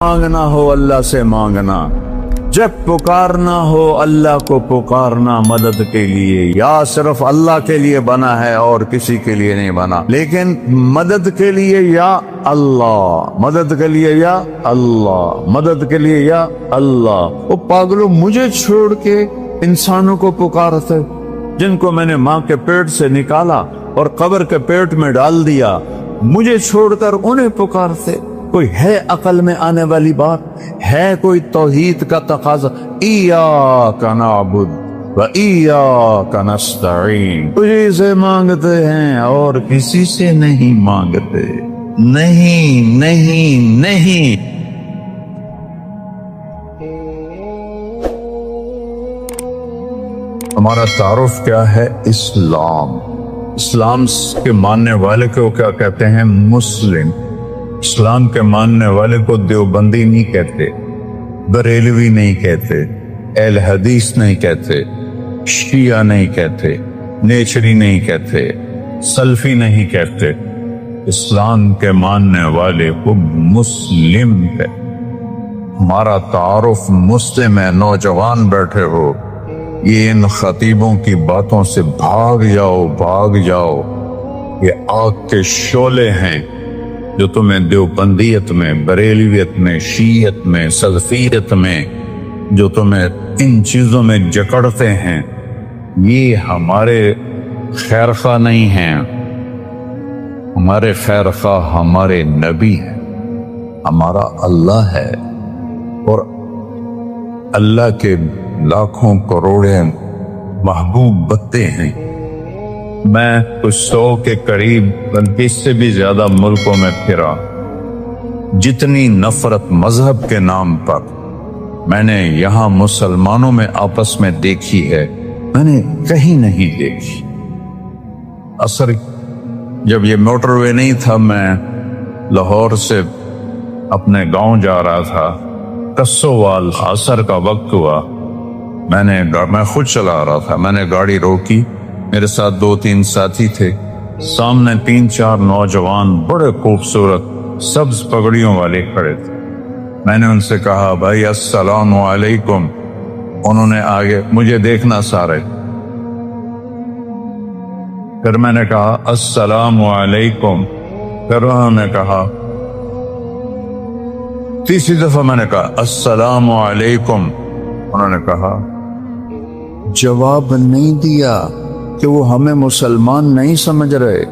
مانگنا ہو اللہ سے مانگنا، جب پکارنا ہو اللہ کو پکارنا مدد کے لیے، یا صرف اللہ کے لیے بنا ہے اور کسی کے لیے نہیں بنا، لیکن مدد کے لیے یا اللہ، مدد کے لیے یا اللہ، مدد کے لیے یا اللہ۔ وہ پاگلو، مجھے چھوڑ کے انسانوں کو پکارتے جن کو میں نے ماں کے پیٹ سے نکالا اور قبر کے پیٹ میں ڈال دیا، مجھے چھوڑ کر انہیں پکارتے۔ کوئی ہے عقل میں آنے والی بات؟ ہے کوئی توحید کا تقاضا؟ ایاک نعبد و ایاک نستعین، تجھے سے مانگتے ہیں اور کسی سے نہیں مانگتے۔ نہیں نہیں نہیں۔ ہمارا تعارف کیا ہے؟ اسلام۔ اسلام کے ماننے والے کو کیا کہتے ہیں؟ مسلم۔ اسلام کے ماننے والے کو دیوبندی نہیں کہتے، بریلوی نہیں کہتے، اہل حدیث نہیں کہتے، شیعہ نہیں کہتے، نیچری نہیں کہتے، سلفی نہیں کہتے۔ اسلام کے ماننے والے کو مسلم ہے۔ ہمارا تعارف مسلم ہے۔ نوجوان بیٹھے ہو، یہ ان خطیبوں کی باتوں سے بھاگ جاؤ، بھاگ جاؤ۔ یہ آگ کے شعلے ہیں جو تمہیں دیوبندیت میں، بریلویت میں، شیعت میں، سلفیت میں، جو تمہیں ان چیزوں میں جکڑتے ہیں، یہ ہمارے خیرخواہ نہیں ہیں۔ ہمارے خیرخواہ ہمارے نبی ہیں، ہمارا اللہ ہے، اور اللہ کے لاکھوں کروڑیں محبوب بندے ہیں۔ میں کچھ 100 کے قریب، بلکہ اس سے بھی زیادہ ملکوں میں پھرا۔ جتنی نفرت مذہب کے نام پر میں نے یہاں مسلمانوں میں آپس میں دیکھی ہے، میں نے کہیں نہیں دیکھی۔ اثر جب یہ موٹر وے نہیں تھا، میں لاہور سے اپنے گاؤں جا رہا تھا، کسووال، عصر کا وقت ہوا، میں خود چلا رہا تھا، میں نے گاڑی روکی، میرے ساتھ 2-3 ساتھی تھے، سامنے 3-4 نوجوان بڑے خوبصورت سبز پگڑیوں والے کھڑے تھے۔ میں نے ان سے کہا، بھائی السلام علیکم۔ انہوں نے آگے مجھے دیکھنا سارے، پھر میں نے کہا السلام علیکم، پھر انہوں نے کہا، تیسری دفعہ میں نے کہا السلام علیکم، انہوں نے کہا، جواب نہیں دیا کہ وہ ہمیں مسلمان نہیں سمجھ رہے۔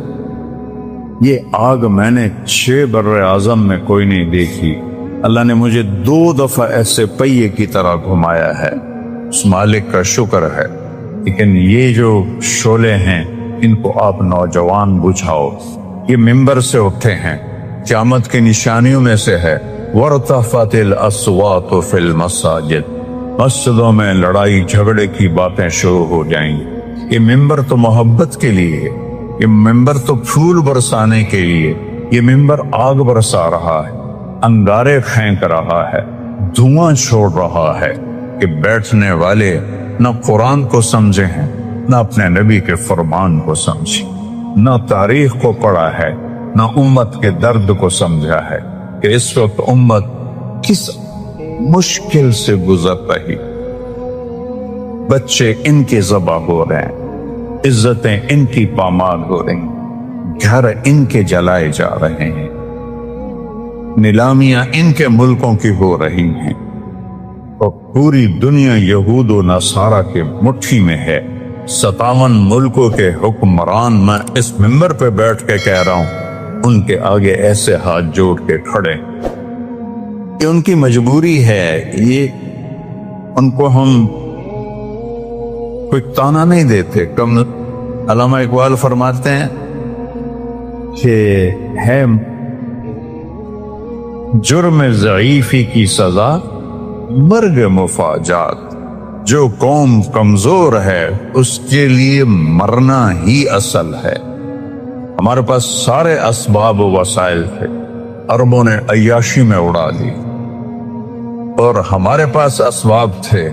یہ آگ میں نے 6 بر اعظم میں کوئی نہیں دیکھی۔ اللہ نے مجھے 2 دفعہ ایسے پہیے کی طرح گھمایا ہے، اس مالک کا شکر ہے۔ لیکن یہ جو شعلے ہیں، ان کو آپ نوجوان بجھاؤ۔ یہ ممبر سے اٹھے ہیں، قیامت کی نشانیوں میں سے ہے وَارْتَفَعَتِ الْأَصْوَاتُ فِي الْمَسَاجِدِ، مسجدوں میں لڑائی جھگڑے کی باتیں شروع ہو جائیں گی۔ یہ ممبر تو محبت کے لیے، یہ ممبر تو پھول برسانے کے لیے، یہ ممبر آگ برسا رہا ہے، انگارے پھینک رہا ہے، دھواں چھوڑ رہا ہے کہ بیٹھنے والے نہ قرآن کو سمجھے ہیں، نہ اپنے نبی کے فرمان کو سمجھے، نہ تاریخ کو پڑھا ہے، نہ امت کے درد کو سمجھا ہے کہ اس وقت امت کس مشکل سے گزر رہی۔ بچے ان کے ذبح ہو رہے ہیں، عزتیں ان کی پامال ہو رہی ہیں، گھر ان کے جلائے جا رہے ہیں، نیلامیاں ان کے ملکوں کی ہو رہی ہیں، اور پوری دنیا یہود و نصارہ کے مٹھی میں ہے۔ 57 ملکوں کے حکمران، میں اس ممبر پہ بیٹھ کے کہہ رہا ہوں، ان کے آگے ایسے ہاتھ جوڑ کے کھڑے۔ یہ ان کی مجبوری ہے، یہ ان کو ہم کوئی تانا نہیں دیتے۔ کم علامہ اقبال فرماتے ہیں کہ ہے جرم ضعیفی کی سزا مرگ مفاجات، جو قوم کمزور ہے اس کے لیے مرنا ہی اصل ہے۔ ہمارے پاس سارے اسباب و وسائل تھے، عربوں نے عیاشی میں اڑا دی، اور ہمارے پاس اسباب تھے،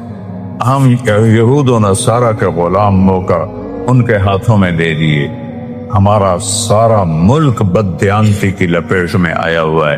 ہم یہود و نصارہ کے غلام موقع ان کے ہاتھوں میں دے دیے۔ ہمارا سارا ملک بددیانتی کی لپیٹ میں آیا ہوا ہے،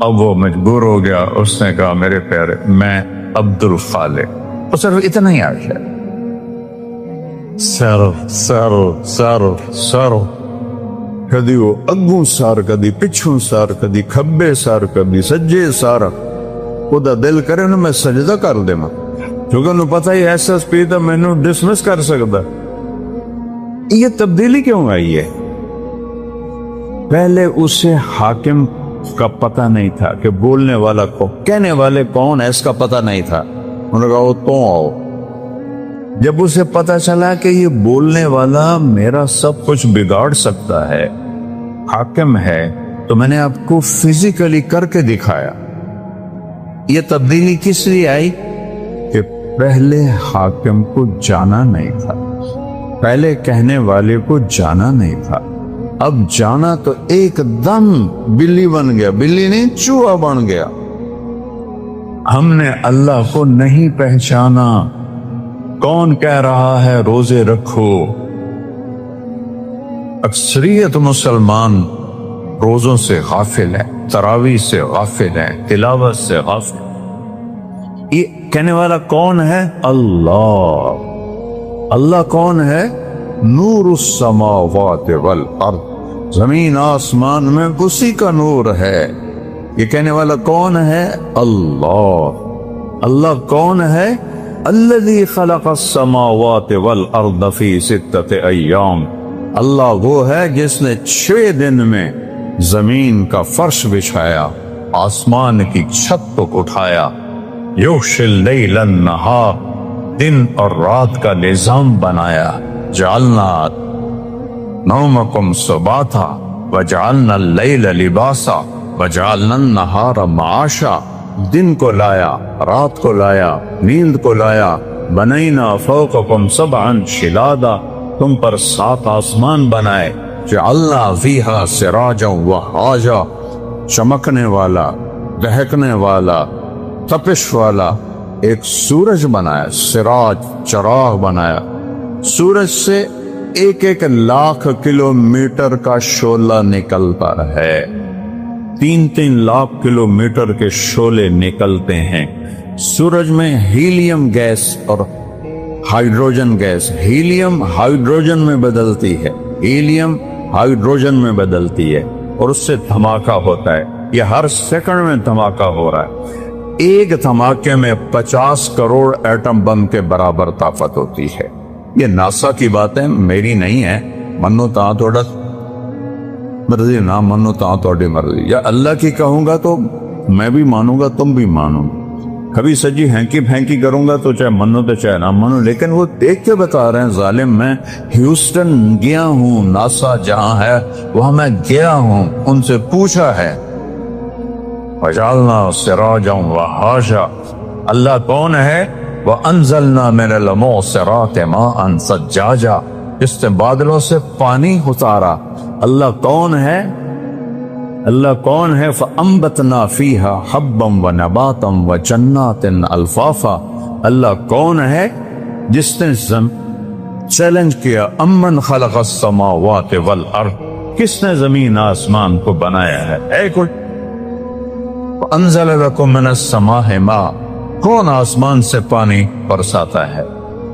اب وہ مجبور ہو گیا، اس نے کہا میرے پیارے میں عبد الخالق، اور صرف اتنا ہی عرش ہے، سر سر سر سر، کدی وہ اگوں سار، کدی پچھوں سار، کدی کھبے سار، کدی سجے سار، خدا دل کرے نا میں سجدہ کر دے ماں، کیونکہ انہوں پتہ ہی ایس ایس پی تھا، میں نے ڈسمس کر سکتا۔ یہ تبدیلی کیوں آئی ہے؟ پہلے اسے حاکم کا پتہ نہیں تھا کہ بولنے والا کو، کہنے والے کون ہے اس کا پتہ نہیں تھا، انہوں نے کہا وہ تو آؤ۔ جب اسے پتہ چلا کہ یہ بولنے والا میرا سب کچھ بگاڑ سکتا ہے، حاکم ہے، تو میں نے آپ کو فزیکلی کر کے دکھایا۔ یہ تبدیلی کس لیے آئی؟ کہ پہلے حاکم کو جانا نہیں تھا، پہلے کہنے والے کو جانا نہیں تھا، اب جانا تو ایک دم بلی بن گیا، بلی نہیں چوہا بن گیا۔ ہم نے اللہ کو نہیں پہچانا۔ کون کہہ رہا ہے روزے رکھو؟ اکثریت مسلمان روزوں سے غافل ہے، تراویح سے غافل ہے، تلاوت سے غافل۔ یہ کہنے والا کون ہے؟ اللہ۔ اللہ کون ہے؟ نور السماوات والارض، زمین آسمان میں اسی کا نور ہے۔ یہ کہنے والا کون ہے؟ اللہ۔ اللہ کون ہے؟ الذی خلق السماوات والارض فی 6 ایام، اللہ وہ ہے جس نے 6 دن میں زمین کا فرش بچھایا، آسمان کی چھت کو اٹھایا، یغشی اللیل النہار، دن اور رات کا نظام بنایا، جعلنا نومکم سباتا وجعلنا اللیل لباسا وجعلنا النہار معاشا، دن کو لایا، رات کو لایا، نیند کو لایا، بنینا فوقکم سبعا شدادا، تم پر 7 آسمان بنائے، جعلنا فیہا سراجا وہاجا، چمکنے والا، دہکنے والا، تپش والا ایک سورج بنایا، سراج چراغ بنایا۔ سورج سے 1,00,000 کلومیٹر کا شعلہ نکلتا ہے، 3 لاکھ کلومیٹر کے شعلے نکلتے ہیں۔ سورج میں ہیلیم گیس اور ہائیڈروجن گیس، ہیلیم ہائیڈروجن میں بدلتی ہے، ہیلیم ہائیڈروجن میں بدلتی ہے، اور اس سے دھماکہ ہوتا ہے۔ یہ ہر سیکنڈ میں دھماکہ ہو رہا ہے۔ ایک دھماکے میں 50 کروڑ ایٹم بم کے برابر طاقت ہوتی ہے۔ یہ ناسا کی باتیں میری نہیں ہے، منو تاں توڑا مرضی، نہ منو تاں توڑی مرضی، یا اللہ کی کہوں گا تو میں بھی مانوں گا، تم بھی مانو۔ کبھی سجی ہینکی پھینکی کروں گا تو چاہے منو تو چاہے نہ منو، لیکن وہ دیکھ کے بتا رہے ہیں ظالم۔ میں ہیوسٹن گیا ہوں، ناسا جہاں ہے وہاں میں گیا ہوں، ان سے پوچھا ہے۔ وَجَعَلْنَا سِرَاجًا وَهَاجًا، اللہ کون ہے؟ وَأَنزَلْنَا مِنَ الْمُعْصِرَاتِ مَاءً ثَجَّاجًا، جس نے بادلوں سے پانی اتارا۔ اللہ کون ہے؟ اللہ کون ہے؟ فَأَنبَتْنَا فِيهَا حَبًّا وَنَبَاتًا وَجَنَّاتٍ أَلْفَافًا، اللہ کون ہے جس نے چیلنج کیا، امن خلق السماوات والارض، کس نے زمین آسمان کو بنایا ہے؟ اے کوئی انزل لکم من السماء ماء، کون آسمان سے پانی برساتا ہے؟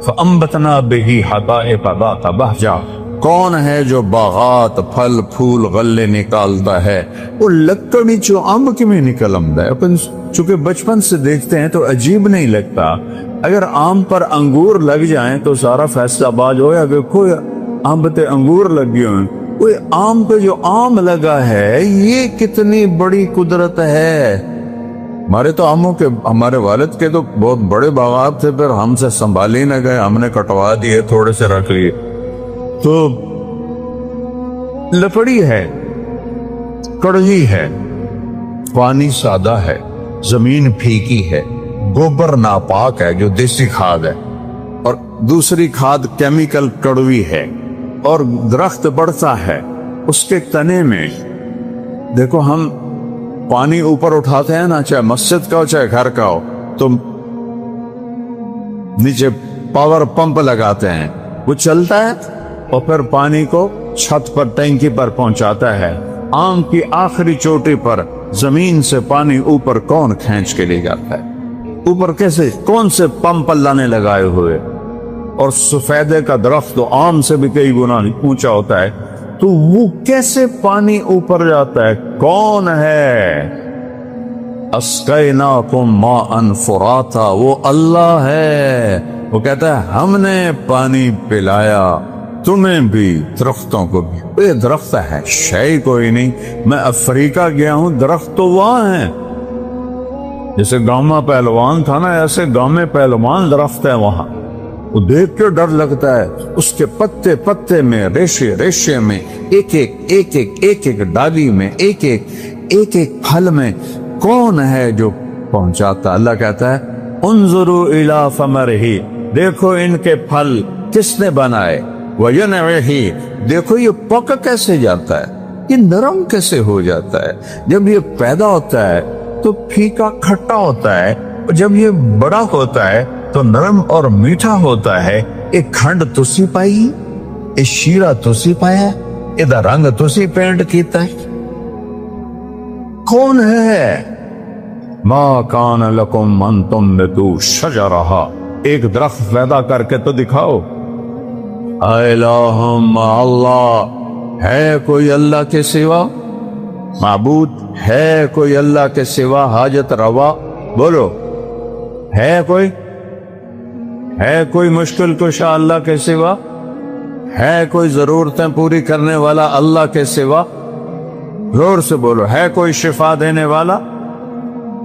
فانبتنا به حدائق ذات بہجہ، کون ہے جو باغات پھل پھول غلے نکالتا ہے؟ وہ لکڑی چو امب کی میں نکل آمدا ہے۔ چونکہ بچپن سے دیکھتے ہیں تو عجیب نہیں لگتا، اگر آم پر انگور لگ جائیں تو سارا فیصلہ باز ہویا کہ کوئی آم تے انگور لگے ہوئے، کوئی آم پہ جو آم لگا ہے، یہ کتنی بڑی قدرت ہے۔ ہمارے تو آموں کے، ہمارے والد کے تو بہت بڑے باغات تھے، پھر ہم سے سنبھال ہی نہ گئے، ہم نے کٹوا دیے، تھوڑے سے رکھ لیے۔ تو لکڑی ہے، کڑوی ہے، پانی سادہ ہے، زمین پھیکی ہے، گوبر ناپاک ہے جو دیسی کھاد ہے، اور دوسری کھاد کیمیکل کڑوی ہے، اور درخت بڑھتا ہے اس کے تنے میں۔ دیکھو ہم پانی اوپر اٹھاتے ہیں نا، چاہے مسجد کا ہو چاہے گھر کا ہو، تو نیچے پاور پمپ لگاتے ہیں، وہ چلتا ہے اور پھر پانی کو چھت پر ٹینکی پر پہنچاتا ہے۔ آم کی آخری چوٹی پر زمین سے پانی اوپر کون کھینچ کے لے جاتا ہے؟ اوپر کیسے؟ کون سے پمپ اللہ نے لگائے ہوئے؟ اور سفیدے کا درخت تو آم سے بھی کئی گنا اونچا ہوتا ہے، تو وہ کیسے پانی اوپر جاتا ہے؟ کون ہے؟ اسقیناکم ماء فراتا، وہ اللہ ہے۔ وہ کہتا ہے ہم نے پانی پلایا تمہیں بھی، درختوں کو بھی۔ یہ درخت ہے شے کوئی نہیں۔ میں افریقہ گیا ہوں، درخت تو وہاں ہیں، جیسے گاما پہلوان تھا نا، ایسے گامے پہلوان درخت ہے وہاں۔ وہ دیکھ کے ڈر لگتا ہے، اس کے پتے پتے میں، ریشے ریشے میں، ایک ایک ڈالی میں، ایک ایک پھل میں کون ہے جو پہنچاتا؟ اللہ کہتا ہے انظروا الی ثمرہ، دیکھو ان کے پھل کس نے بنائے، وینعہ، دیکھو یہ پک کیسے جاتا ہے، یہ نرم کیسے ہو جاتا ہے۔ جب یہ پیدا ہوتا ہے تو پھیکا کھٹا ہوتا ہے، اور جب یہ بڑا ہوتا ہے تو نرم اور میٹھا ہوتا ہے۔ ایک کھنڈ تسی پائی، ایک شیرہ تسی پایا، ادھا رنگ تسی پینٹ کیتا ہے۔ کون ہے؟ ما کان لکم ان تنبتوا شجرہا، ایک درخت پیدا کر کے تو دکھاؤ۔ الہ مع اللہ، ہے کوئی اللہ کے سوا؟ معبود ہے کوئی اللہ کے سوا؟ حاجت روا بولو، ہے کوئی؟ ہے کوئی مشکل کشا اللہ کے سوا؟ ہے کوئی ضرورتیں پوری کرنے والا اللہ کے سوا؟ زور سے بولو، ہے کوئی شفا دینے والا؟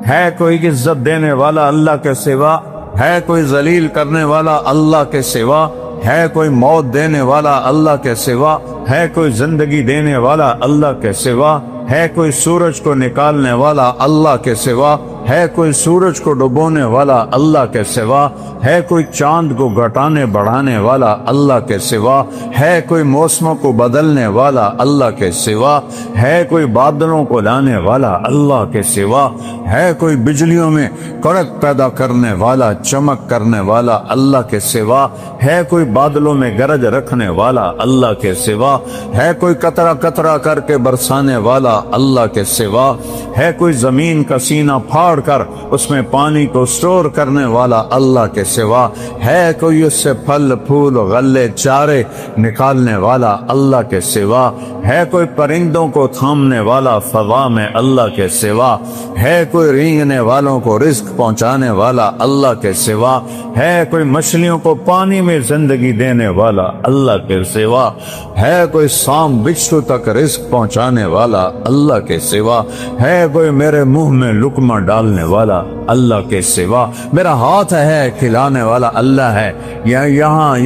ہے کوئی عزت دینے والا اللہ کے سوا؟ ہے کوئی ذلیل کرنے والا اللہ کے سوا؟ ہے کوئی موت دینے والا اللہ کے سوا؟ ہے کوئی زندگی دینے والا اللہ کے سوا؟ ہے کوئی سورج کو نکالنے والا اللہ کے سوا؟ ہے کوئی سورج کو ڈبونے والا اللہ کے سوا؟ ہے کوئی چاند کو گھٹانے بڑھانے والا اللہ کے سوا؟ ہے کوئی موسموں کو بدلنے والا اللہ کے سوا؟ ہے کوئی بادلوں کو لانے والا اللہ کے سوا؟ ہے کوئی بجلیوں میں کڑک پیدا کرنے والا، چمک کرنے والا اللہ کے سوا؟ ہے کوئی بادلوں میں گرج رکھنے والا اللہ کے سوا؟ ہے کوئی قطرہ قطرہ کر کے برسانے والا اللہ کے سوا؟ ہے کوئی زمین کا سینہ پھاڑ کر اس میں پانی کو سٹور کرنے والا اللہ کے سوا؟ ہے کوئی اس سے پھل پھول غلے چارے نکالنے والا اللہ کے سوا؟ ہے کوئی پرندوں کو تھامنے والا فضا میں اللہ کے سوا؟ ہے کوئی رینگنے والوں کو رزق پہنچانے والا اللہ کے سوا؟ ہے کوئی مچھلیوں کو پانی میں زندگی دینے والا اللہ کے سوا؟ ہے کوئی سام بچھو تک رزق پہنچانے والا اللہ کے سوا؟ ہے کوئی میرے منہ میں لقمہ ڈالنے والا اللہ کے سوا؟ میرا ہاتھ ہے کھلانے والا اللہ ہے، یہاں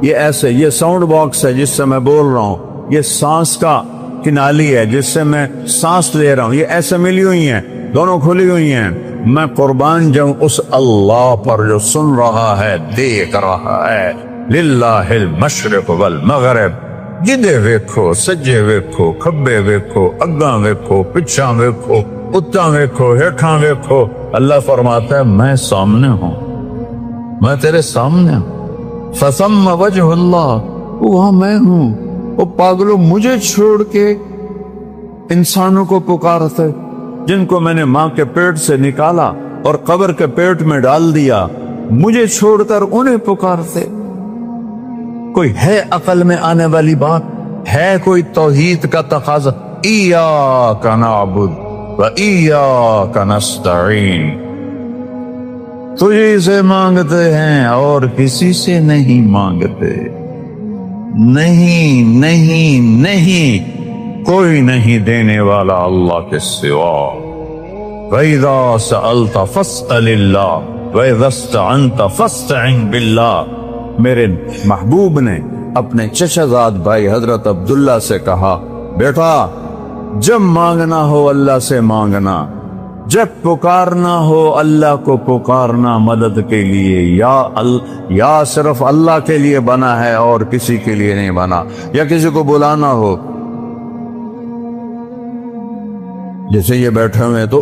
یہ ایسے، یہ ساؤنڈ باکس ہے جس سے میں بول رہا ہوں، یہ سانس کا کنالی ہے جس سے میں سانس لے رہا ہوں، یہ ایسے ملی ہوئی ہیں، دونوں کھلی ہوئی ہیں۔ میں قربان جاؤں اس اللہ پر جو سن رہا ہے، دیکھ رہا ہے۔ للہ المشرق والمغرب، جدے ویکھو، سجے ویکھو، کھبے ویکھو، اگاں ویکھو، پچھاں ویکھو، اتاں ویکھو، ہیٹھاں ویکھو، اللہ فرماتا ہے میں سامنے ہوں، میں تیرے سامنے ہوں۔ فثم وجہ اللہ، وہاں میں ہوں۔ وہ پاگلوں، مجھے چھوڑ کے انسانوں کو پکارتے جن کو میں نے ماں کے پیٹ سے نکالا اور قبر کے پیٹ میں ڈال دیا، مجھے چھوڑ کر انہیں پکارتے۔ کوئی ہے عقل میں آنے والی بات؟ ہے کوئی توحید کا تقاضا؟ ایاک نعبد و ایاک نستعین، تجھی سے مانگتے ہیں اور کسی سے نہیں مانگتے۔ نہیں نہیں نہیں، کوئی نہیں دینے والا اللہ کے سوا۔ وَإِذَا سَأَلْتَ فَاسْأَلِ اللَّهَ وَإِذَا اسْتَعَنْتَ فَاسْتَعِنْ بِاللَّهِ۔ میرے محبوب نے اپنے چچا زاد بھائی حضرت عبداللہ سے کہا، بیٹا جب مانگنا ہو اللہ سے مانگنا، جب پکارنا ہو اللہ کو پکارنا مدد کے لیے، یا صرف اللہ کے لیے بنا ہے اور کسی کے لیے نہیں بنا، یا کسی کو بلانا ہو۔ جیسے یہ بیٹھے ہوئے تو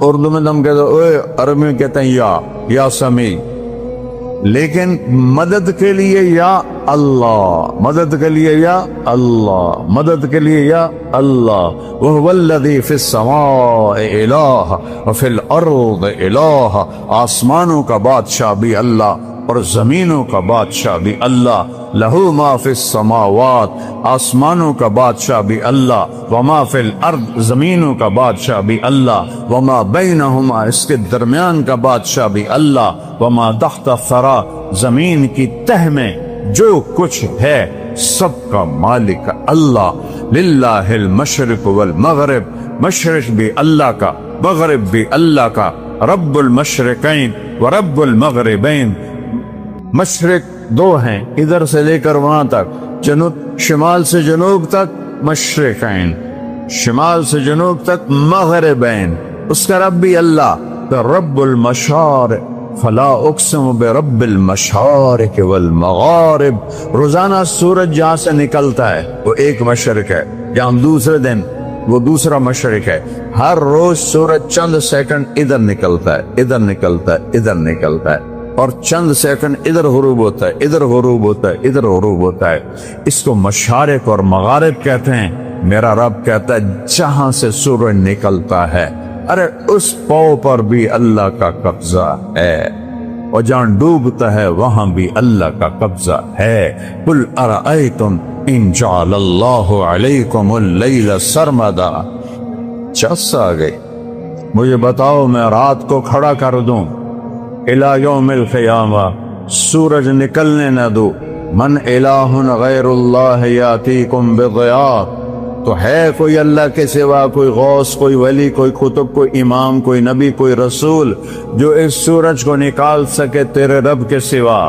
اردو میں ہم کہتے ہیں، عربی میں کہتے ہیں یا سمیع، لیکن مدد کے لیے یا اللہ، مدد کے لیے یا اللہ، مدد کے لیے یا اللہ۔ وَهُوَ الَّذِي فِي السَّمَاءِ إِلَٰهٌ وَفِي الْأَرْضِ إِلَٰهٌ، آسمانوں کا بادشاہ بھی اللہ اور زمینوں کا بادشاہ بھی اللہ۔ لَهُ مَا فِي السَّمَاوَاتِ، آسمانوں کا بادشاہ بھی اللہ، وَمَا فِي الْأَرْضِ، زمینوں کا بادشاہ بھی اللہ، وَمَا بَيْنَهُمَا، اس کے درمیان کا بادشاہ بھی اللہ، وَمَا تَحْتَ الثَّرَىٰ، زمین کی تہ میں جو کچھ ہے سب کا مالک اللہ۔ لِلَّهِ الْمَشْرِقُ وَالْمَغْرِبُ، مشرق بھی اللہ کا، مغرب بھی اللہ کا۔ رب المشرقین ورب المغربین، مشرق دو ہیں ادھر سے لے کر وہاں تک، جنوب شمال سے جنوب تک مشرقین، شمال سے جنوب تک مغربین، اس کا رب بھی اللہ۔ تو رب المشارق، فلا اقسم برب المشارق والمغارب، روزانہ سورج جہاں سے نکلتا ہے وہ ایک مشرق ہے، جہاں دوسرے دن وہ دوسرا مشرق ہے۔ ہر روز سورج چند سیکنڈ ادھر نکلتا ہے، ادھر نکلتا ہے، ادھر نکلتا ہے، اور چند سیکنڈ ادھر غروب ہوتا ہے، ادھر غروب ہوتا ہے، ادھر غروب ہوتا ہے۔ اس کو مشارق اور مغارب کہتے ہیں۔ میرا رب کہتا ہے جہاں سے سورج نکلتا ہے، ارے اس پاؤں پر بھی اللہ کا قبضہ ہے، اور جہاں ڈوبتا ہے وہاں بھی اللہ کا قبضہ ہے۔ قل ارأیتم ان جعل اللہ علیکم اللیل سرمدا، چس آ گئی، مجھے بتاؤ میں رات کو کھڑا کر دوں الی یوم القیامہ، سورج نکلنے نہ دو، من الہ غیر اللہ یاتیکم بضیاء، تو ہے کوئی اللہ کے سوا، کوئی غوث، کوئی ولی، کوئی قطب، کوئی امام، کوئی نبی، کوئی رسول جو اس سورج کو نکال سکے تیرے رب کے سوا؟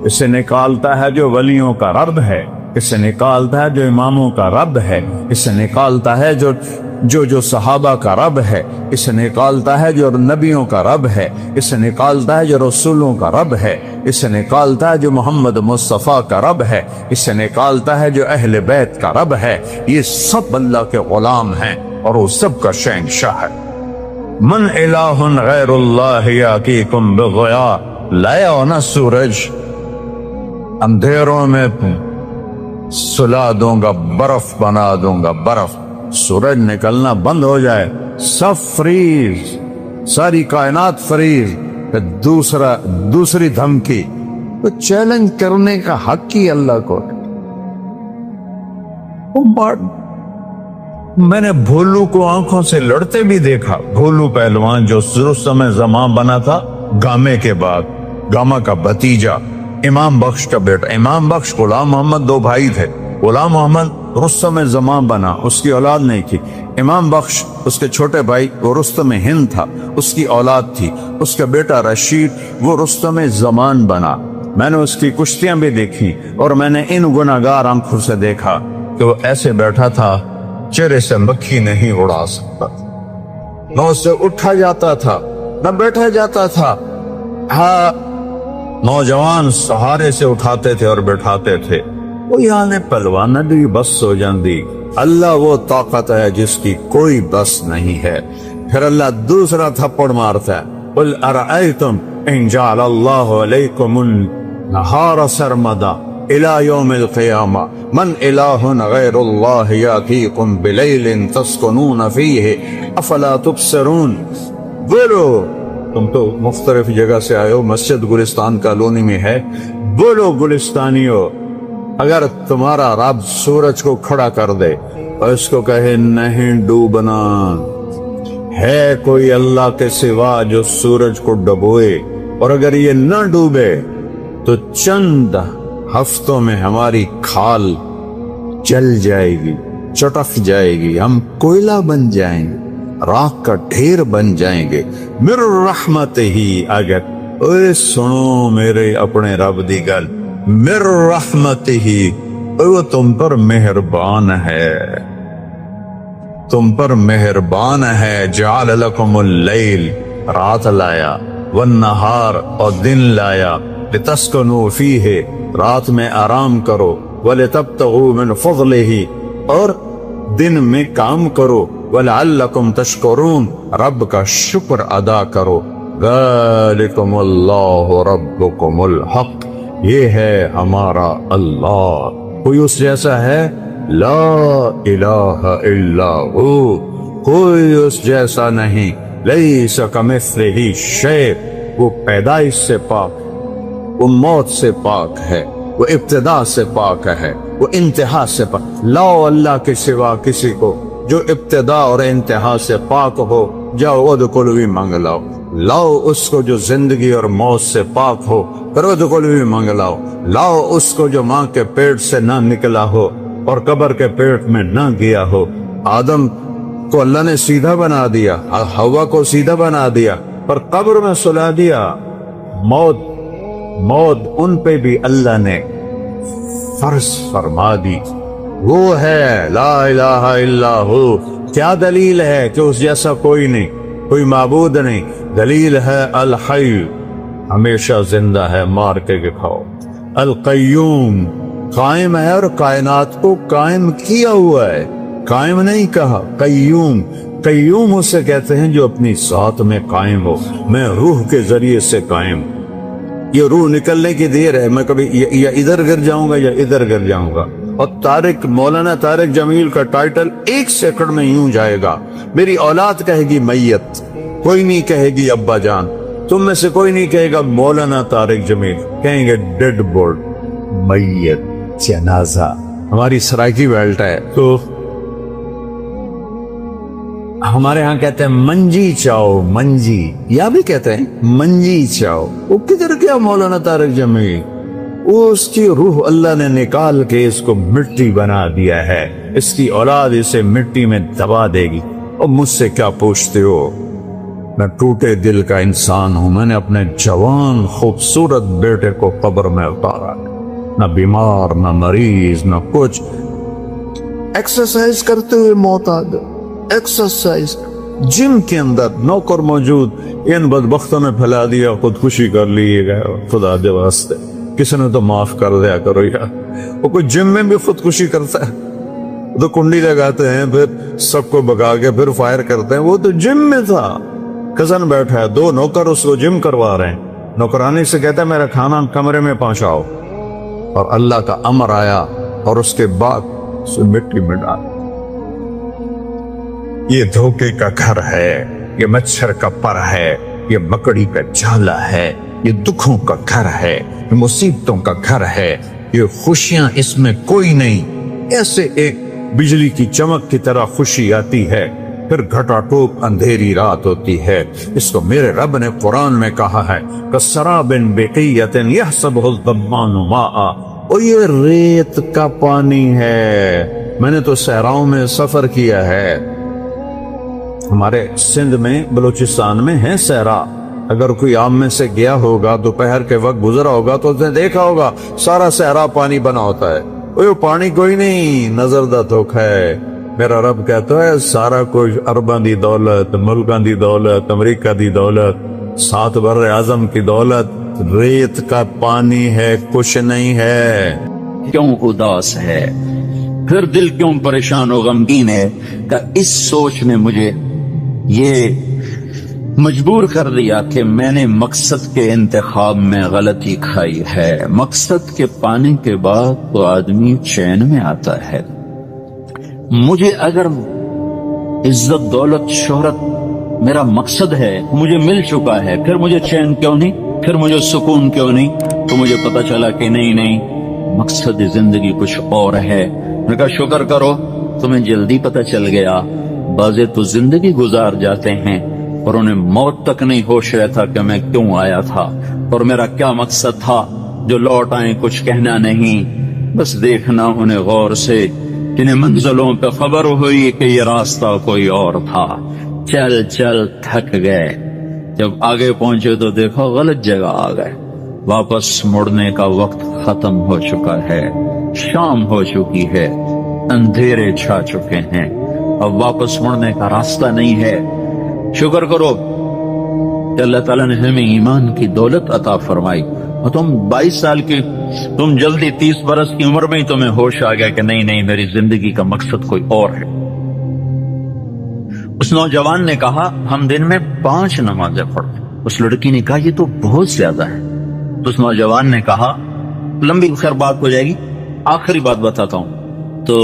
اسے نکالتا ہے جو ولیوں کا رب ہے، اسے نکالتا ہے جو اماموں کا رب ہے، اسے نکالتا ہے جو صحابہ کا رب ہے، اسے نکالتا ہے جو نبیوں کا رب ہے، اسے نکالتا ہے جو رسولوں کا رب ہے، اسے نکالتا ہے جو محمد مصطفیٰ کا رب ہے، اسے نکالتا ہے جو اہل بیت کا رب ہے۔ یہ سب اللہ کے غلام ہیں اور وہ سب کا شہنشاہ ہے۔ من الہ غیر اللہ یاتیکم بضیاء، لایا ہونا سورج، اندھیروں میں سلا دوں گا، برف بنا دوں گا، برف، سورج نکلنا بند ہو جائے، سب فریز، ساری کائنات فریز۔ دوسری دھمکی، تو چیلنج کرنے کا حق ہی اللہ کو ہے۔ میں نے بھولو کو آنکھوں سے لڑتے بھی دیکھا، بھولو پہلوان جو رستم زمان بنا تھا گامے کے بعد، گاما کا بھتیجا، امام بخش کا بیٹا۔ امام بخش غلام محمد دو بھائی تھے، غلام محمد رستم زمان بنا، اس کی اولاد نہیں تھی۔ امام بخش اس کے چھوٹے بھائی، وہ رستم ہند تھا، اس کی اولاد تھی۔ اس کا بیٹا رشید وہ رستم زمان بنا۔ میں نے اس کی کشتیاں بھی دیکھی، اور میں نے ان گناہگار آنکھوں سے دیکھا کہ وہ ایسے بیٹھا تھا چہرے سے مکھی نہیں اڑا سکتا، نہ اسے اٹھا جاتا تھا نہ بیٹھا جاتا تھا۔ ہاں، نوجوان سہارے سے اٹھاتے تھے اور بیٹھاتے تھے۔ وہ یہاں پہلوان بھی بس ہو جاندی، اللہ وہ طاقت ہے جس کی کوئی بس نہیں ہے۔ پھر اللہ دوسرا تھپڑ مارتا ہے، قل ارأیتم ان جعل اللہ علیکم النہار سرمدا الی یوم القیامہ من الہ غیر اللہ یاتیکم بلیل تسکنون فیہ افلا تبصرون۔ بولو، تم تو مختلف جگہ سے آئے ہو، مسجد گلستان کالونی میں ہے، بولو گلستانیو، اگر تمہارا رب سورج کو کھڑا کر دے اور اس کو کہے نہیں ڈوبنا، ہے کوئی اللہ کے سوا جو سورج کو ڈبوئے، اور اگر یہ نہ ڈوبے تو چند ہفتوں میں ہماری کھال جل جائے گی، چٹک جائے گی، ہم کوئلہ بن جائیں گے، راکھ کا ڈھیر بن جائیں گے۔ مر رحمت ہی، اگر اے سنو میرے اپنے رب دی گل، مر رحمت ہی، وہ تم پر مہربان ہے، تم پر مہربان ہے۔ جعل لکم اللیل، رات لایا، والنہار، اور دن لایا، لتسکنوا فیہ، رات میں آرام کرو، ولتبتغوا من فضلہ، اور دن میں کام کرو، وَلَعَلَّكُمْ تَشْكُرُونَ، رب کا شکر ادا کرو۔ ذالکم اللہ ربکم الحق، یہ ہے ہمارا اللہ، کوئی اس جیسا ہے؟ لا الہ الا ہو، کوئی اس جیسا نہیں، لیس کمثلہ شیء، وہ پیدائش سے پاک، وہ موت سے پاک ہے، وہ ابتدا سے پاک ہے، وہ انتہا سے پاک۔ لاؤ اللہ کے سوا کسی کو جو ابتدا اور انتہا سے پاک ہو، جاؤ ادخلوا مانگ لاؤ۔ لاؤ اس کو جو زندگی اور موت سے پاک ہو، پھر ادخلوا مانگ لاؤ۔ لاؤ اس کو جو ماں کے پیٹ سے نہ نکلا ہو اور قبر کے پیٹ میں نہ گیا ہو۔ آدم کو اللہ نے سیدھا بنا دیا، حوا کو سیدھا بنا دیا، پر قبر میں سلا دیا۔ موت ان پہ بھی اللہ نے فرض فرما دی۔ وہ ہے لا الہ الا ہو۔ کیا دلیل ہے کہ اس جیسا کوئی نہیں، کوئی معبود نہیں؟ دلیل ہے الحی، ہمیشہ زندہ ہے، مار کے دکھاؤ۔ القیوم، قائم ہے اور کائنات کو قائم کیا ہوا ہے، قائم نہیں کہا، قیوم۔ قیوم اسے کہتے ہیں جو اپنی ذات میں قائم ہو۔ میں روح کے ذریعے سے قائم، یہ روح نکلنے کی دیر ہے، میں کبھی یا ادھر گر جاؤں گا یا ادھر گر جاؤں گا۔ اور مولانا طارق جمیل کا ٹائٹل 1 سیکنڈ میں یوں جائے گا، میری اولاد کہے گی میت، کوئی نہیں کہے گی ابا جان، تم میں سے کوئی نہیں کہے گا مولانا طارق جمیل، کہیں گے ڈیڈ بورڈ، میت، جنازہ۔ ہماری سرائکی بیلٹ ہے تو ہمارے ہاں کہتے ہیں منجی چاؤ، منجی، یا بھی کہتے ہیں منجی چاؤ۔ وہ کدھر گیا مولانا طارق جمیل؟ وہ اس کی روح اللہ نے نکال کے اس کو مٹی بنا دیا ہے، اس کی اولاد اسے مٹی میں دبا دے گی۔ اور مجھ سے کیا پوچھتے ہو؟ میں ٹوٹے دل کا انسان ہوں، میں نے اپنے جوان خوبصورت بیٹے کو قبر میں اتارا، نہ بیمار نہ مریض نہ کچھ، ایکسرسائز کرتے ہوئے موت آ گئی۔ ایکسرسائز جم کے اندر نوکر موجود، ان بدبختوں نے پھیلا دیا، خودکشی کر لیے گئے، خدا دے واسطے کسی نے تو معاف کر دیا کرو یار۔ وہ کوئی جم میں بھی خودکشی کرتا ہے؟ تو کنڈی لگاتے ہیں، پھر سب کو بگا کے پھر فائر کرتے ہیں۔ وہ تو جم میں تھا، کزن بیٹھا ہے، 2 نوکر اس کو جم کروا رہے ہیں، نوکرانی سے کہتا ہے میرا کھانا کمرے میں پہنچاؤ، اور اللہ کا امر آیا اور اس کے بعد اسے مٹی میں ڈال۔ یہ دھوکے کا گھر ہے، یہ مچھر کا پر ہے، یہ مکڑی کا جالا ہے، یہ دکھوں کا گھر ہے، یہ مصیبتوں کا گھر ہے، یہ خوشیاں اس میں کوئی نہیں۔ ایسے ایک بجلی کی چمک کی طرح خوشی آتی ہے، پھر گھٹا ٹوپ اندھیری رات ہوتی ہے۔ اس کو میرے رب نے قرآن میں کہا ہے کسراب بقیۃ یحسبہ الظمآن ماء، اور یہ ریت کا پانی ہے۔ میں نے تو صحراؤں میں سفر کیا ہے، ہمارے سندھ میں بلوچستان میں ہے صحرا، اگر کوئی عام میں سے گیا ہوگا دوپہر کے وقت گزرا ہوگا تو اس نے دیکھا ہوگا سارا صحرا پانی بنا ہوتا ہے، وہ پانی کوئی نہیں، نظر دا دھوکا ہے۔ میرا رب کہتا ہے سارا کچھ ارباں دی دولت، ملکاں دی دولت، امریکہ دی دولت، 7 بر اعظم کی دولت ریت کا پانی ہے، کچھ نہیں ہے۔ کیوں اداس ہے، پھر دل کیوں پریشان و غمگین ہے؟ کہ اس سوچ نے مجھے یہ مجبور کر دیا کہ میں نے مقصد کے انتخاب میں غلطی کھائی ہے۔ مقصد کے پانے کے بعد تو آدمی چین میں آتا ہے۔ مجھے اگر عزت دولت شہرت میرا مقصد ہے، مجھے مل چکا ہے، پھر مجھے چین کیوں نہیں، پھر مجھے سکون کیوں نہیں؟ تو مجھے پتا چلا کہ نہیں، مقصد زندگی کچھ اور ہے۔ میں کہا شکر کرو تمہیں جلدی پتا چل گیا۔ بعضے تو زندگی گزار جاتے ہیں اور انہیں موت تک نہیں ہوش رہتا کہ میں کیوں آیا تھا اور میرا کیا مقصد تھا۔ جو لوٹ آئیں کچھ کہنا نہیں، بس دیکھنا انہیں غور سے، جنہیں منزلوں پہ خبر ہوئی کہ یہ راستہ کوئی اور تھا۔ چل چل تھک گئے، جب آگے پہنچے تو دیکھو غلط جگہ آ گئے۔ واپس مڑنے کا وقت ختم ہو چکا ہے، شام ہو چکی ہے، اندھیرے چھا چکے ہیں، اب واپس مڑنے کا راستہ نہیں ہے۔ شکر کرو کہ اللہ تعالیٰ نے ہمیں ایمان کی دولت عطا فرمائی، اور تم 22 سال کی، تم جلدی 30 برس کی عمر میں ہی تمہیں ہوش آ گیا کہ نہیں میری زندگی کا مقصد کوئی اور ہے۔ اس نوجوان نے کہا ہم دن میں 5 نمازیں پڑھتے ہیں، اس لڑکی نے کہا یہ تو بہت زیادہ ہے. تو اس نوجوان نے کہا لمبی خیر بات ہو جائے گی، آخری بات بتاتا ہوں. تو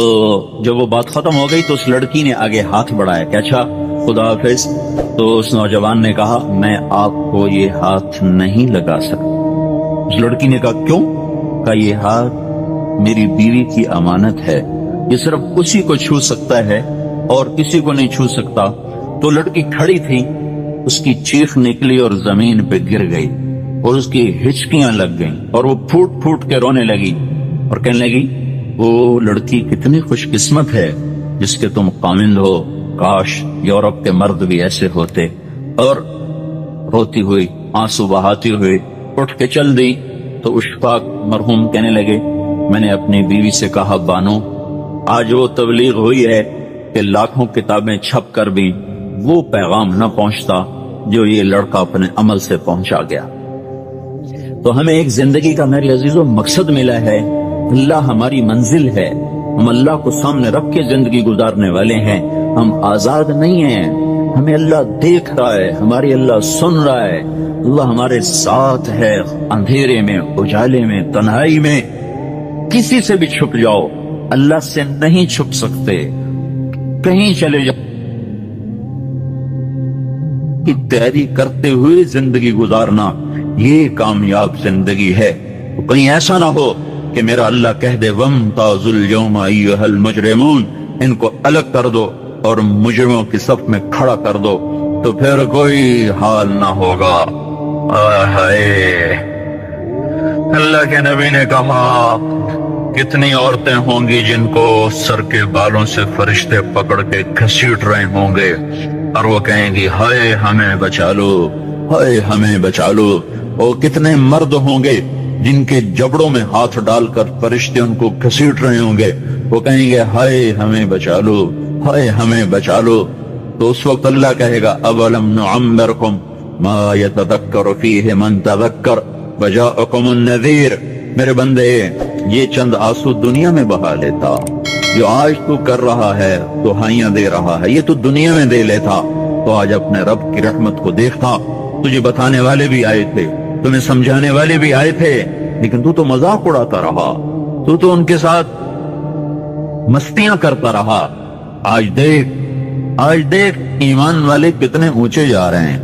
جب وہ بات ختم ہو گئی تو اس لڑکی نے آگے ہاتھ بڑھایا کہ اچھا خدا حافظ. تو اس نوجوان نے کہا میں آپ کو یہ ہاتھ نہیں لگا سکتا. اس لڑکی نے کہا کیوں؟ کہا یہ ہاتھ میری بیوی کی امانت ہے، یہ صرف اسی کو چھو سکتا ہے اور کسی کو نہیں چھو سکتا. تو لڑکی کھڑی تھی، اس کی چیخ نکلی اور زمین پہ گر گئی اور اس کی ہچکیاں لگ گئیں اور وہ پھوٹ پھوٹ کے رونے لگی اور کہنے لگی وہ لڑکی کتنی خوش قسمت ہے جس کے تم خامند ہو، کاش یورپ کے مرد بھی ایسے ہوتے. اور روتی ہوئی آنسو بہاتی ہوئی اٹھ کے چل دی. تو اشفاق مرحوم کہنے لگے میں نے اپنی بیوی سے کہا بانو آج وہ تبلیغ ہوئی ہے کہ لاکھوں کتابیں چھپ کر بھی وہ پیغام نہ پہنچتا جو یہ لڑکا اپنے عمل سے پہنچا گیا. تو ہمیں ایک زندگی کا میرے عزیزوں مقصد ملا ہے. اللہ ہماری منزل ہے، ہم اللہ کو سامنے رکھ کے زندگی گزارنے والے ہیں. ہم آزاد نہیں ہیں، ہمیں اللہ دیکھ رہا ہے، ہماری اللہ سن رہا ہے. اللہ ہمارے ساتھ ہے، اندھیرے میں، اجالے میں، تنہائی میں. کسی سے بھی چھپ جاؤ، اللہ سے نہیں چھپ سکتے. کہیں چلے جاؤ کی تیاری کرتے ہوئے زندگی گزارنا یہ کامیاب زندگی ہے. تو کہیں ایسا نہ ہو کہ میرا اللہ کہہ دے وَامْتَازُوا الْيَوْمَ أَيُّهَا الْمُجْرِمُونَ، ان کو الگ کر دو اور مجرموں کی صف میں کھڑا کر دو، تو پھر کوئی حال نہ ہوگا. اللہ کے نبی نے کہا کتنی عورتیں ہوں گی جن کو سر کے بالوں سے فرشتے پکڑ کے گھسیٹ رہے ہوں گے اور وہ کہیں گی ہائے ہمیں بچا لو، ہائے ہمیں بچا لو. اور کتنے مرد ہوں گے جن کے جبڑوں میں ہاتھ ڈال کر فرشتے ان کو گھسیٹ رہے ہوں گے، وہ کہیں گے ہائے ہمیں بچا لو، ہائے ہمیں بچا لو. تو اس وقت اللہ کہے گا اولم نعمرکم ما یتذکر فیہ من تذکر وجاءکم النذیر. میرے بندے یہ چند آنسو دنیا میں بہا لیتا، جو آج تو کر رہا ہے دہائیاں دے رہا ہے، یہ تو دنیا میں دے لیتا تو آج اپنے رب کی رحمت کو دیکھتا. تجھے بتانے والے بھی آئے تھے، تمہیں سمجھانے والے بھی آئے تھے، لیکن تو مذاق اڑاتا رہا، تو ان کے ساتھ مستیاں کرتا رہا. آج دیکھ ایمان والے کتنے اونچے جا رہے ہیں،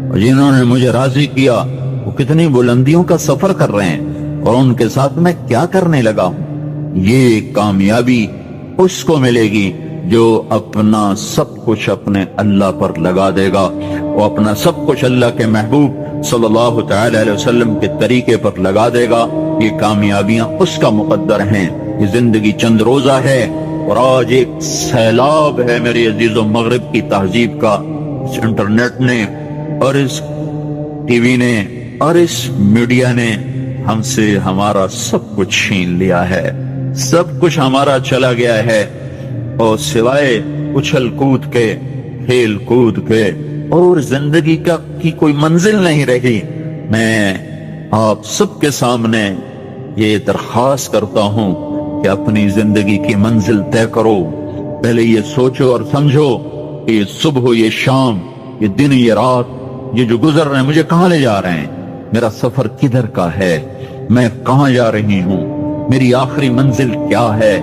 اور جنہوں نے مجھے راضی کیا وہ کتنی بلندیوں کا سفر کر رہے ہیں، اور ان کے ساتھ میں کیا کرنے لگا ہوں. یہ کامیابی اس کو ملے گی جو اپنا سب کچھ اپنے اللہ پر لگا دے گا، وہ اپنا سب کچھ اللہ کے محبوب صلی اللہ تعالی علیہ وسلم کے طریقے پر لگا دے گا. یہ کامیابیاں اس کا مقدر ہیں. یہ زندگی چند روزہ ہے اور آج ایک سیلاب ہے میرے عزیزو مغرب کی تہذیب کا. اس انٹرنیٹ نے اور اس ٹی وی نے اور اس میڈیا نے ہم سے ہمارا سب کچھ چھین لیا ہے، سب کچھ ہمارا چلا گیا ہے، اور سوائے اچھل کود کے، کھیل کود کے اور زندگی کی کوئی منزل نہیں رہی. میں آپ سب کے سامنے یہ درخواست کرتا ہوں کہ اپنی زندگی کی منزل طے کرو. پہلے یہ سوچو اور سمجھو کہ یہ صبح، یہ شام، یہ دن، یہ رات، یہ جو گزر رہے ہیں مجھے کہاں لے جا رہے ہیں، میرا سفر کدھر کا ہے، میں کہاں جا رہی ہوں، میری آخری منزل کیا ہے.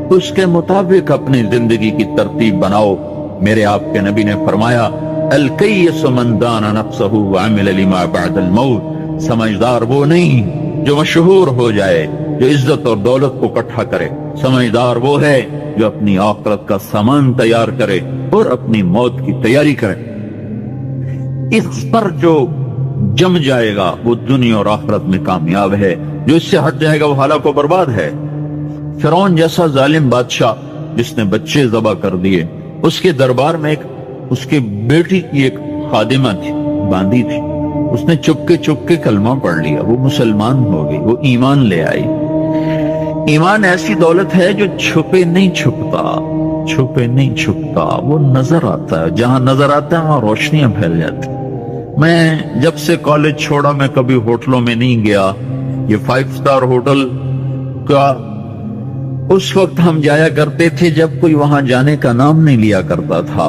تو اس کے مطابق اپنی زندگی کی ترتیب بناؤ. میرے آپ کے نبی نے فرمایا الکیس من دان نفسہ وعمل لما بعد الموت. سمجھدار وہ نہیں جو مشہور ہو جائے، جو عزت اور دولت کو اکٹھا کرے. سمجھدار وہ ہے جو اپنی آخرت کا سامان تیار کرے اور اپنی موت کی تیاری کرے. اس پر جو جم جائے گا وہ دنیا اور آخرت میں کامیاب ہے، جو اس سے ہٹ جائے گا وہ ہلاک و برباد ہے. فرعون جیسا ظالم بادشاہ جس نے بچے ذبح کر دیے، اس کے دربار میں اس کے بیٹی کی ایک خادمہ تھی، باندھی تھی. اس نے چپکے کلمہ پڑھ لیا، وہ مسلمان ہو گئی، وہ ایمان لے آئی. ایمان ایسی دولت ہے جو چھپے نہیں چھپتا، وہ نظر آتا ہے، جہاں نظر آتا ہے وہاں روشنیاں پھیل جاتی. میں جب سے کالج چھوڑا میں کبھی ہوٹلوں میں نہیں گیا. یہ 5 سٹار ہوٹل کا اس وقت ہم جایا کرتے تھے جب کوئی وہاں جانے کا نام نہیں لیا کرتا تھا.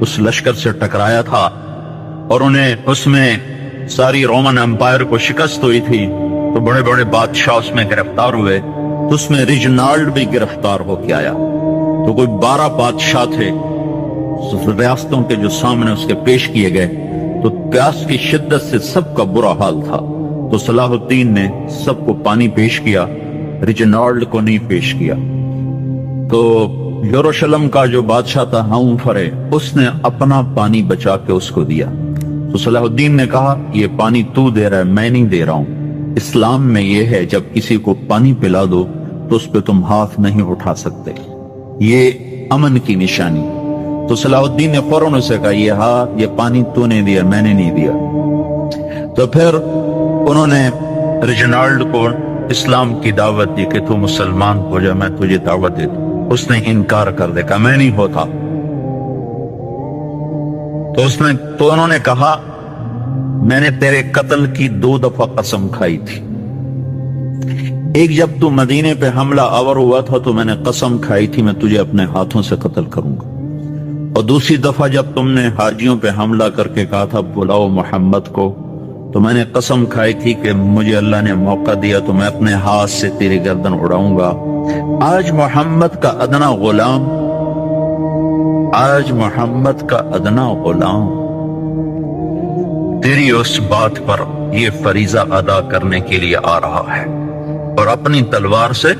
اس لشکر سے ٹکرایا تھا اور انہیں اس میں ساری رومن امپائر کو شکست ہوئی تھی، تو بڑے بڑے بادشاہ اس میں گرفتار ہوئے، تو اس میں ریجنالڈ بھی گرفتار ہو کے آیا۔ تو کوئی 12 بادشاہ تھے ریاستوں کے جو سامنے اس کے پیش کیے گئے، تو پیاس کی شدت سے سب کا برا حال تھا، تو صلاح الدین نے سب کو پانی پیش کیا، ریجنالڈ کو نہیں پیش کیا۔ تو یروشلم کا جو بادشاہ تھا ہاؤن فرے، اس نے اپنا پانی بچا کے اس کو دیا۔ تو صلاح الدین نے کہا یہ پانی تو دے رہا ہے، میں نہیں دے رہا ہوں۔ اسلام میں یہ ہے جب کسی کو پانی پلا دو تو اس پہ تم ہاتھ نہیں اٹھا سکتے، یہ امن کی نشانی۔ تو صلاح الدین نے فوراً اسے کہا یہ پانی تو نے دیا، میں نے نہیں دیا۔ تو پھر انہوں نے ریجنالڈ کو اسلام کی دعوت دی کہ تو مسلمان ہو جا، میں تجھے دعوت دے دوں۔ اس نے انکار کر دیا، میں نہیں ہوتا۔ تو انہوں نے کہا میں نے تیرے قتل کی 2 دفعہ قسم کھائی تھی، ایک جب تو مدینے پہ حملہ آور ہوا تھا تو میں نے قسم کھائی تھی میں تجھے اپنے ہاتھوں سے قتل کروں گا، اور دوسری دفعہ جب تم نے حاجیوں پہ حملہ کر کے کہا تھا بلاؤ محمد کو، تو میں نے قسم کھائی تھی کہ مجھے اللہ نے موقع دیا تو میں اپنے ہاتھ سے تیری گردن اڑاؤں گا۔ آج محمد کا ادنا غلام تیری اس بات پر یہ فریضہ ادا کرنے کے لیے آ رہا ہے، اور اپنی تلوار سے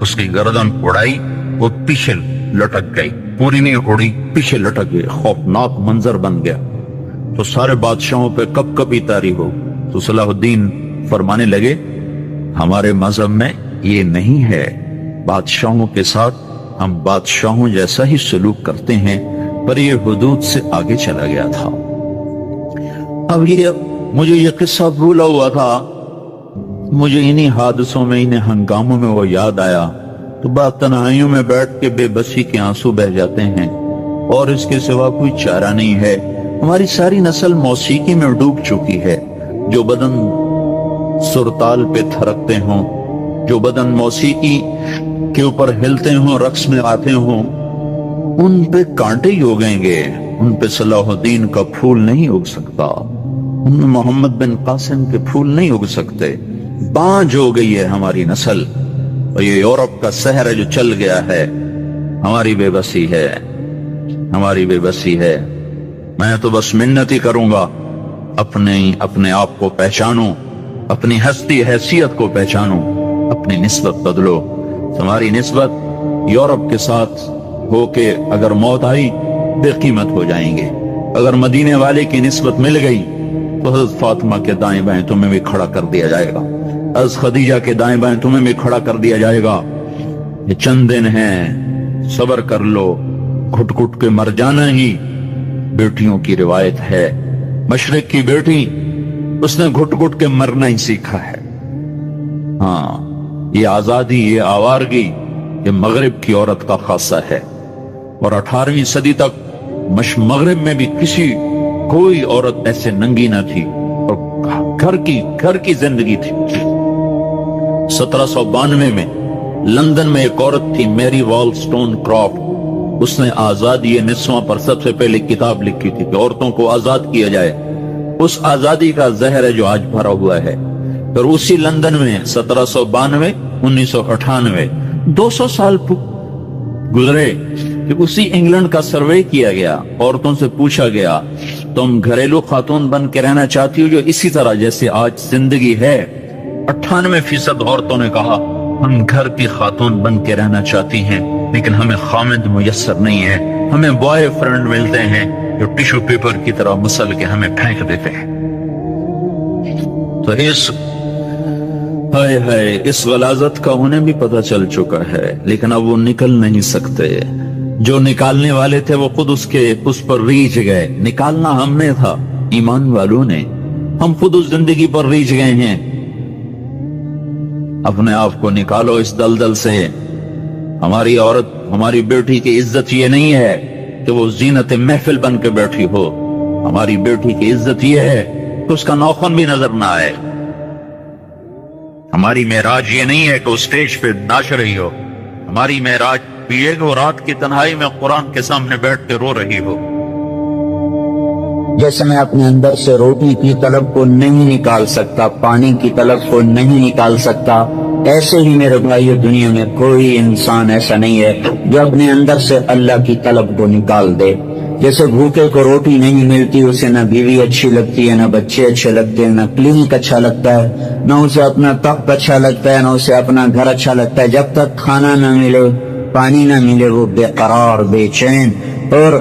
اس کی گردن اڑائی، وہ پیچھے لٹک گئی، پوری نہیں اڑی، پیچھے لٹک گئی، خوفناک منظر بن گیا۔ تو سارے بادشاہوں پہ کب کبھی طاری ہو۔ تو صلاح الدین فرمانے لگے ہمارے مذہب میں یہ نہیں ہے، بادشاہوں کے ساتھ ہم بادشاہوں جیسا ہی سلوک کرتے ہیں، پر یہ حدود سے آگے چلا گیا تھا۔ اب مجھے یہ قصہ بھولا ہوا تھا، مجھے انہی حادثوں میں، انہی ہنگاموں میں وہ یاد آیا، تو بعد تنہائیوں میں بیٹھ کے بے بسی کے آنسو بہ جاتے ہیں، اور اس کے سوا کوئی چارہ نہیں ہے۔ ہماری ساری نسل موسیقی میں ڈوب چکی ہے، جو بدن سرتال پہ تھرکتے ہوں، جو بدن موسیقی کے اوپر ہلتے ہوں، رقص میں آتے ہوں، ان پہ کانٹے ہی اگیں گے، ان پہ صلاح الدین کا پھول نہیں اگ سکتا، ان میں محمد بن قاسم کے پھول نہیں اگ سکتے۔ بانجھ ہو گئی ہے ہماری نسل، اور یہ یورپ کا سحر ہے جو چل گیا ہے، ہماری بے بسی ہے، ہماری بے بسی ہے۔ میں تو بس منت ہی کروں گا اپنے آپ کو پہچانوں، اپنی ہستی حیثیت کو پہچانوں، اپنی نسبت بدلو۔ تمہاری نسبت یورپ کے ساتھ ہو کے اگر موت آئی بے قیمت ہو جائیں گے، اگر مدینے والے کی نسبت مل گئی تو حضرت فاطمہ کے دائیں بائیں تمہیں بھی کھڑا کر دیا جائے گا، حضرت خدیجہ کے دائیں بائیں تمہیں بھی کھڑا کر دیا جائے گا۔ یہ چند دن ہیں، صبر کر لو، گھٹ گھٹ کے مر جانا ہی بیٹیوں کی روایت ہے۔ مشرق کی بیٹی، اس نے گھٹ گھٹ کے مرنا ہی سیکھا ہے۔ ہاں، یہ آزادی، یہ آوارگی، یہ مغرب کی عورت کا خاصہ ہے، اور 18ویں صدی تک مغرب میں بھی کوئی عورت ایسے ننگی نہ تھی، اور گھر کی زندگی تھی۔ 1792 میں لندن میں ایک عورت تھی، میری والسٹون کرافٹ، اس نے آزادی نسواں پر سب سے پہلے کتاب لکھی تھی کہ عورتوں کو آزاد کیا جائے۔ اس آزادی کا زہر ہے جو آج بھرا ہوا ہے۔ پھر اسی لندن میں 1792 1998 200 سال گزرے کہ اسی انگلینڈ کا سروے کیا گیا، عورتوں سے پوچھا گیا تم گھریلو خاتون بن کے رہنا چاہتی ہو جو اسی طرح جیسے آج زندگی ہے؟ 98% عورتوں نے کہا ہم گھر کی خاتون بن کے رہنا چاہتی ہیں، لیکن ہمیں خامد میسر نہیں ہے، ہمیں بوائے فرینڈ ملتے ہیں جو ٹیشو پیپر کی طرح مسل کے ہمیں پھینک دیتے ہیں۔ تو اس غلاظت کا انہیں بھی پتہ چل چکا ہے، لیکن اب وہ نکل نہیں سکتے۔ جو نکالنے والے تھے وہ خود اس پر ریچھ گئے۔ نکالنا ہم نے تھا، ایمان والوں نے، ہم خود اس زندگی پر ریچھ گئے ہیں۔ اپنے آپ کو نکالو اس دلدل سے۔ ہماری عورت، ہماری بیٹی کی عزت یہ نہیں ہے کہ وہ زینت محفل بن کے بیٹھی ہو، ہماری بیٹی کی عزت یہ ہے کہ اس کا ناخن بھی نظر نہ آئے۔ ہماری معراج یہ نہیں ہے کہ وہ سٹیج پہ ناچ رہی ہو، ہماری معراج یہ کہ وہ رات کی تنہائی میں قرآن کے سامنے بیٹھ کے رو رہی ہو۔ جیسے میں اپنے اندر سے روٹی کی طلب کو نہیں نکال سکتا، پانی کی طلب کو نہیں نکال سکتا، ایسے ہی میرے بھائیو دنیا میں کوئی انسان ایسا نہیں ہے جو اپنے اندر سے اللہ کی طلب کو نکال دے۔ جیسے بھوکے کو روٹی نہیں ملتی، اسے نہ بیوی اچھی لگتی ہے، نہ بچے اچھے لگتے ہیں، نہ کلینک اچھا لگتا ہے، نہ اسے اپنا تخت اچھا لگتا ہے، نہ اسے اپنا گھر اچھا لگتا ہے۔ جب تک کھانا نہ ملے، پانی نہ ملے، وہ بے قرار، بے چین، اور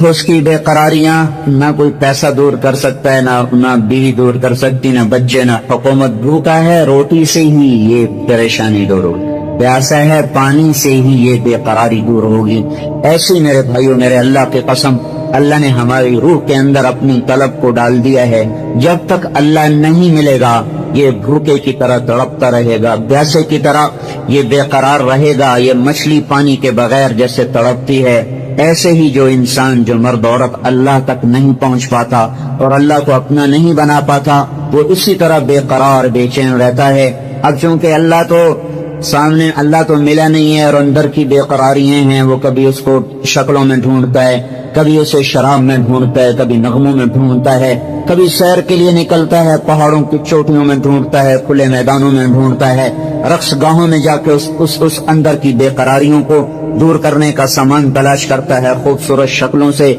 اس کی بے قراریاں نہ کوئی پیسہ دور کر سکتا ہے، نہ بیوی دور کر سکتی، نہ بچے، نہ حکومت۔ بھوکا ہے، روٹی سے ہی یہ پریشانی دور ہوگی، پیاسا ہے، پانی سے ہی یہ بے قراری دور ہوگی۔ ایسے میرے بھائیو، میرے اللہ کی قسم، اللہ نے ہماری روح کے اندر اپنی طلب کو ڈال دیا ہے۔ جب تک اللہ نہیں ملے گا یہ بھوکے کی طرح تڑپتا رہے گا، پیاسے کی طرح یہ بے قرار رہے گا، یہ مچھلی پانی کے بغیر جیسے تڑپتی ہے۔ ایسے ہی جو انسان، جو مرد عورت اللہ تک نہیں پہنچ پاتا اور اللہ کو اپنا نہیں بنا پاتا، وہ اسی طرح بے قرار، بے چین رہتا ہے۔ اب چونکہ اللہ تو ملا نہیں ہے اور اندر کی بے قراریاں ہیں، وہ کبھی اس کو شکلوں میں ڈھونڈتا ہے، کبھی اسے شراب میں ڈھونڈتا ہے، کبھی نغموں میں ڈھونڈتا ہے، کبھی سیر کے لیے نکلتا ہے، پہاڑوں کی چوٹیوں میں ڈھونڈتا ہے، کھلے میدانوں میں ڈھونڈتا ہے، رقص گاہوں میں جا کے اس اندر کی بے قراریوں کو دور کرنے کا سامان تلاش کرتا ہے، خوبصورت شکلوں سے